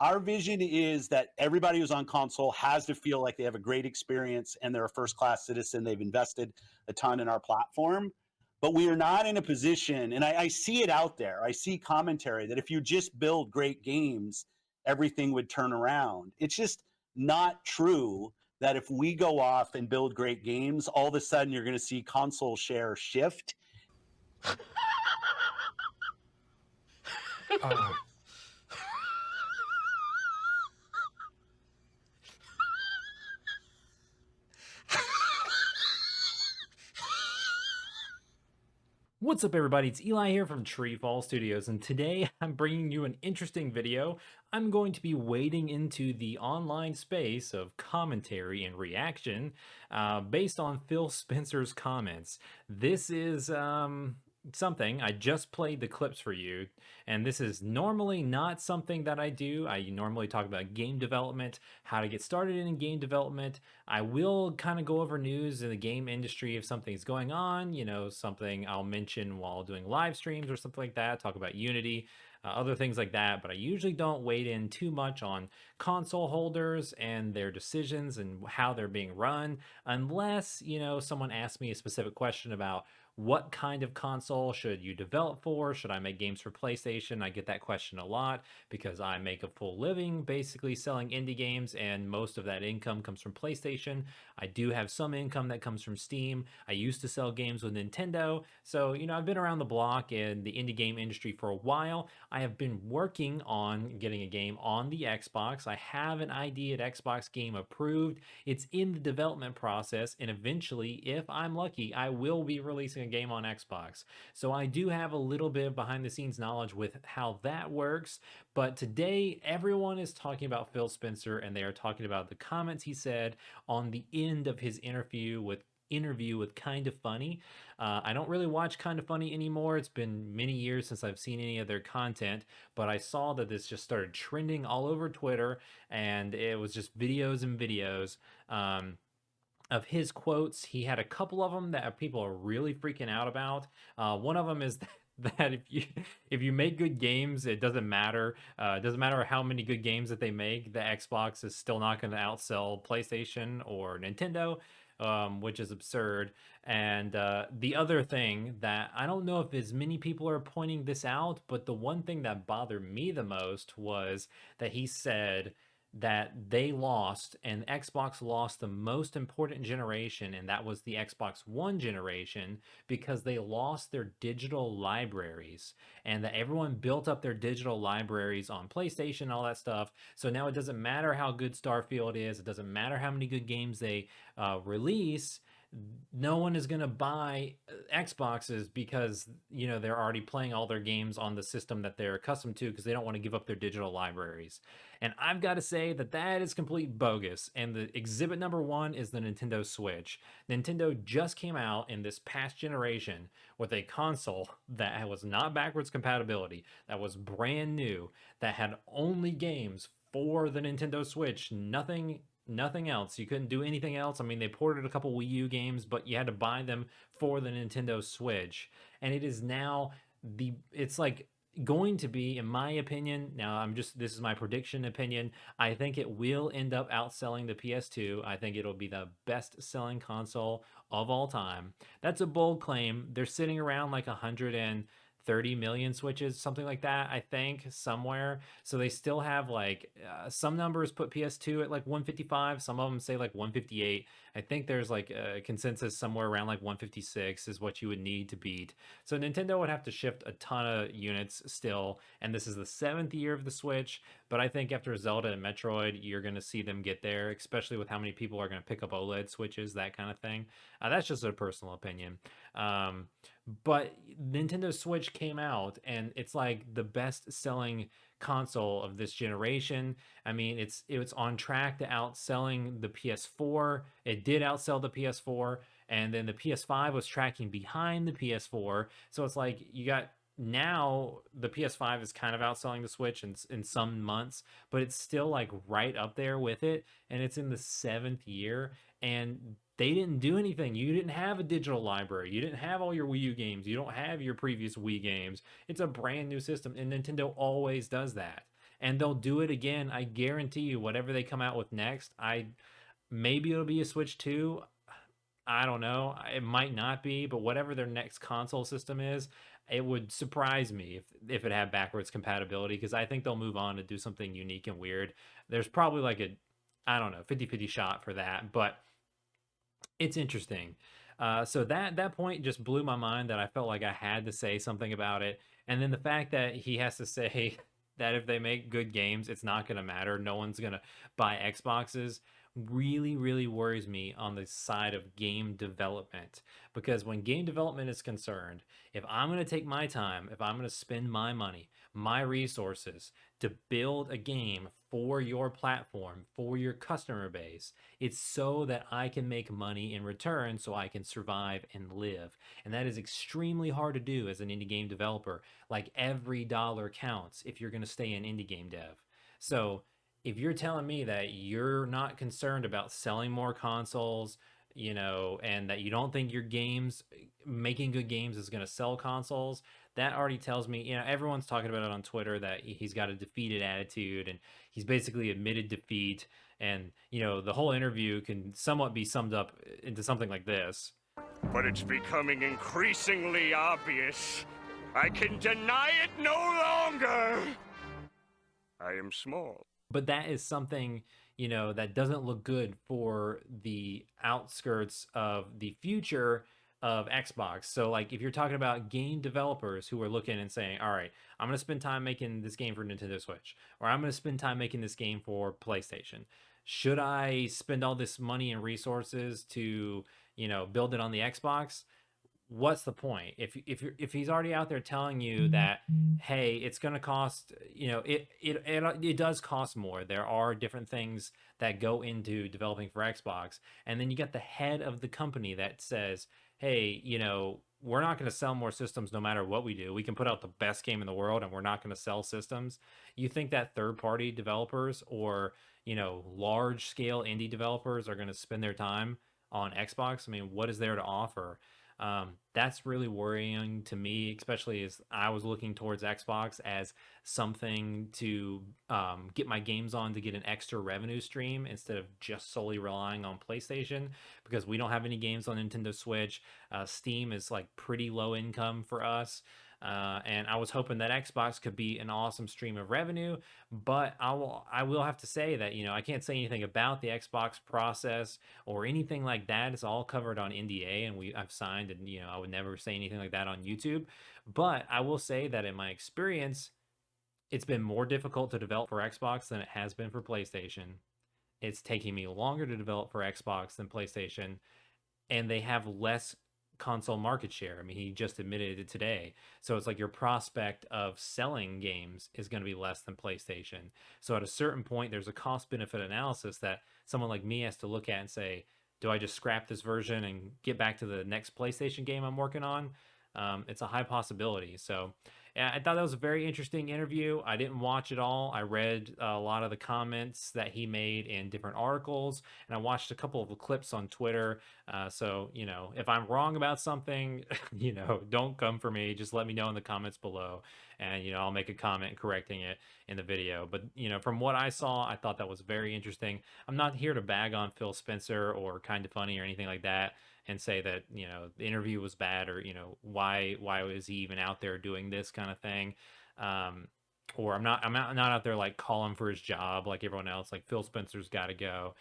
Our vision is that everybody who's on console has to feel like they have a great experience and they're a first class citizen. They've invested a ton in our platform. But we are not in a position, and I see it out there. I see commentary that if you just build great games, everything would turn around. It's just not true that if we go off and build great games, all of a sudden you're going to see console share shift. What's up, everybody? It's Eli here from TreeFall Studios, and today I'm bringing you an interesting video. I'm going to be wading into the online space of commentary and reaction based on Phil Spencer's comments. This is something. I just played the clips for you, and this is normally not something that I do. I normally talk about game development, how to get started in game development. I will kind of go over news in the game industry if something's going on, something I'll mention while doing live streams or something like that, talk about Unity, other things like that. But I usually don't wade in too much on console holders and their decisions and how they're being run, unless, someone asks me a specific question about what kind of console should you develop for? Should I make games for PlayStation? I get that question a lot because I make a full living basically selling indie games, and most of that income comes from PlayStation. I do have some income that comes from Steam. I used to sell games with Nintendo. So, I've been around the block in the indie game industry for a while. I have been working on getting a game on the Xbox. I have an ID at Xbox game approved. It's in the development process, and eventually, if I'm lucky, I will be releasing a game on Xbox. So I do have a little bit of behind the scenes knowledge with how that works. But today, everyone is talking about Phil Spencer, and they are talking about the comments he said on the end of his interview with Kind of Funny. I don't really watch Kind of Funny anymore. It's been many years since I've seen any of their content, but I saw that this just started trending all over Twitter, and it was just videos and videos. Of his quotes. He had a couple of them that people are really freaking out about. One of them is that if you make good games, it doesn't matter. It doesn't matter how many good games that they make. The Xbox is still not going to outsell PlayStation or Nintendo, which is absurd. And the other thing that I don't know if as many people are pointing this out, but the one thing that bothered me the most was that he said that they lost and Xbox lost the most important generation, and that was the Xbox One generation, because they lost their digital libraries, and that everyone built up their digital libraries on PlayStation, all that stuff. So now it doesn't matter how good Starfield is, it doesn't matter how many good games they release. No one is going to buy Xboxes because they're already playing all their games on the system that they're accustomed to, because they don't want to give up their digital libraries. And I've got to say that that is complete bogus. And the exhibit number one is the Nintendo Switch. Nintendo just came out in this past generation with a console that was not backwards compatibility, that was brand new, that had only games for the Nintendo Switch, nothing else. You couldn't do anything else. I mean, they ported a couple Wii U games, but you had to buy them for the Nintendo Switch. And it is now it's like going to be, in my opinion, now this is my prediction opinion, I think it will end up outselling the PS2. I think it'll be the best selling console of all time. That's a bold claim. They're sitting around like 130 million Switches, something like that, I think, somewhere. So they still have like some numbers put PS2 at like 155, some of them say like 158. I think there's like a consensus somewhere around like 156 is what you would need to beat. So Nintendo would have to shift a ton of units still, and this is the 7th year of the Switch. But I think after Zelda and Metroid, you're going to see them get there, especially with how many people are going to pick up OLED Switches, that kind of thing. That's just a personal opinion. But Nintendo Switch came out, and it's like the best selling console of this generation. I mean, it's on track to outselling the PS4. It did outsell the PS4, and then the PS5 was tracking behind the PS4. So it's like you got, now the PS5 is kind of outselling the Switch in some months, but it's still like right up there with it, and it's in the 7th year, and they didn't do anything. You didn't have a digital library. You didn't have all your Wii U games. You don't have your previous Wii games. It's a brand new system, and Nintendo always does that. and they'll do it again. I guarantee you, whatever they come out with next, maybe it'll be a Switch 2. I don't know. It might not be, but whatever their next console system is, it would surprise me if it had backwards compatibility, because I think they'll move on to do something unique and weird. There's probably like a, I don't know, 50-50 shot for that, but it's interesting. So that point just blew my mind, that I felt like I had to say something about it. And then the fact that he has to say that if they make good games, it's not going to matter. No one's going to buy Xboxes really, really worries me on the side of game development. Because when game development is concerned, if I'm going to take my time, if I'm going to spend my money, my resources to build a game for your platform, for your customer base, it's so that I can make money in return, so I can survive and live. And that is extremely hard to do as an indie game developer. Like, every dollar counts if you're going to stay in indie game dev. So if you're telling me that you're not concerned about selling more consoles, and that you don't think your games, making good games, is going to sell consoles, that already tells me, everyone's talking about it on Twitter, that he's got a defeated attitude, and he's basically admitted defeat. And, the whole interview can somewhat be summed up into something like this. But it's becoming increasingly obvious. I can deny it no longer. I am small. But that is something, that doesn't look good for the outskirts of the future of Xbox. So, like, if you're talking about game developers who are looking and saying, all right, I'm going to spend time making this game for Nintendo Switch, or I'm going to spend time making this game for PlayStation. Should I spend all this money and resources to, build it on the Xbox? What's the point if he's already out there telling you that, hey, it's going to cost, it does cost more. There are different things that go into developing for Xbox, and then you got the head of the company that says, hey, we're not going to sell more systems no matter what we do. We can put out the best game in the world and we're not going to sell systems. You think that third party developers, or large scale indie developers, are going to spend their time on Xbox? I mean, what is there to offer? That's really worrying to me, especially as I was looking towards Xbox as something to get my games on, to get an extra revenue stream instead of just solely relying on PlayStation, because we don't have any games on Nintendo Switch. Steam is like pretty low income for us. And I was hoping that Xbox could be an awesome stream of revenue, but I will have to say that, I can't say anything about the Xbox process or anything like that. It's all covered on NDA, and I've signed, and I would never say anything like that on YouTube. But I will say that in my experience, it's been more difficult to develop for Xbox than it has been for PlayStation. It's taking me longer to develop for Xbox than PlayStation, and they have less console market share. I mean, he just admitted it today. So it's like your prospect of selling games is going to be less than PlayStation. So at a certain point, there's a cost benefit analysis that someone like me has to look at and say, do I just scrap this version and get back to the next PlayStation game I'm working on? It's a high possibility. So yeah, I thought that was a very interesting interview. I didn't watch it all. I read a lot of the comments that he made in different articles, and I watched a couple of the clips on Twitter. So, if I'm wrong about something, don't come for me. Just let me know in the comments below, and, I'll make a comment correcting it in the video. But, from what I saw, I thought that was very interesting. I'm not here to bag on Phil Spencer or Kind of Funny or anything like that, and say that, the interview was bad, or, why was he even out there doing this kind of thing. Or I'm not out there like calling for his job like everyone else, like Phil Spencer's got to go.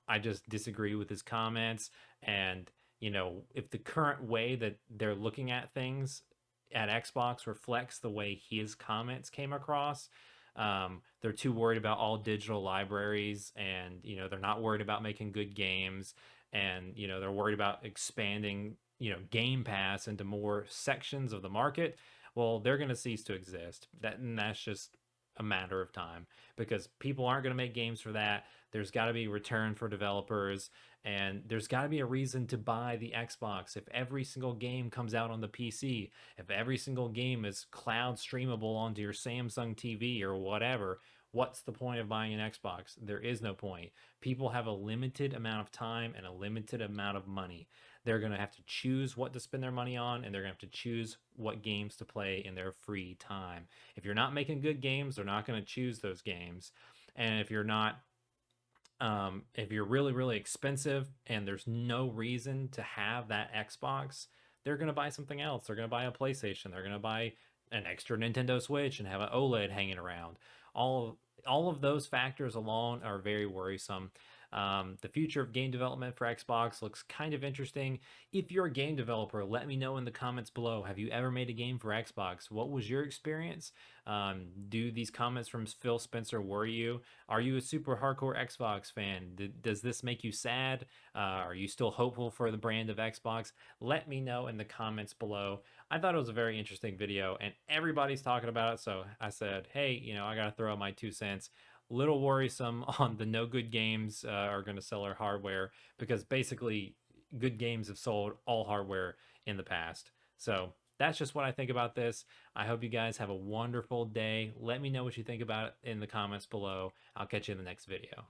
I just disagree with his comments. And, if the current way that they're looking at things at Xbox reflects the way his comments came across, they're too worried about all digital libraries, and, they're not worried about making good games, and, they're worried about expanding, Game Pass into more sections of the market. Well, they're going to cease to exist. That's just a matter of time, because people aren't going to make games for that. There's got to be return for developers, and there's got to be a reason to buy the Xbox. If every single game comes out on the PC, if every single game is cloud streamable onto your Samsung TV or whatever, what's the point of buying an Xbox? There is no point. People have a limited amount of time and a limited amount of money. they're going to have to choose what to spend their money on, and they're going to have to choose what games to play in their free time. If you're not making good games, they're not going to choose those games. And if you're not if you're really, really expensive and there's no reason to have that Xbox, they're going to buy something else. They're going to buy a PlayStation. They're going to buy an extra Nintendo Switch and have an OLED hanging around. All of those factors alone are very worrisome. The future of game development for Xbox looks kind of interesting. If you're a game developer, let me know in the comments below. Have you ever made a game for Xbox? What was your experience? Do these comments from Phil Spencer worry you? Are you a super hardcore Xbox fan? Does this make you sad? Are you still hopeful for the brand of Xbox? Let me know in the comments below. I thought it was a very interesting video, and everybody's talking about it, so I said, hey, you know, I gotta throw out my 2 cents. Little worrisome on the no good games are going to sell our hardware, because basically good games have sold all hardware in the past. So that's just what I think about this. I hope you guys have a wonderful day. Let me know what you think about it in the comments below. I'll catch you in the next video.